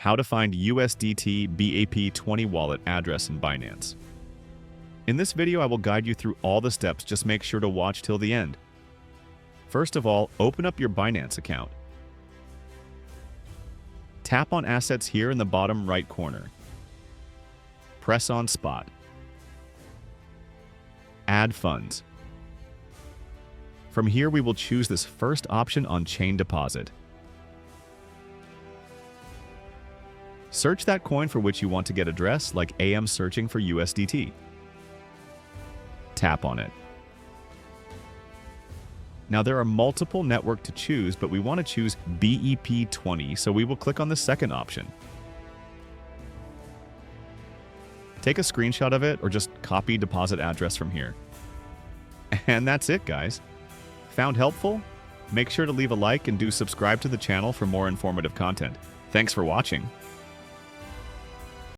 How to find USDT BEP-20 wallet address in Binance. In this video, I will guide you through all the steps, just make sure to watch till the end. First of all, open up your Binance account. Tap on Assets here in the bottom right corner. Press on Spot. Add funds. From here, we will choose this first option on Chain Deposit. Search that coin for which you want to get address, like AM searching for USDT. Tap on it. Now there are multiple network to choose, but we want to choose BEP-20, so we will click on the second option. Take a screenshot of it or just copy deposit address from here. And that's it, guys. Found helpful? Make sure to leave a like and do subscribe to the channel for more informative content. Thanks for watching.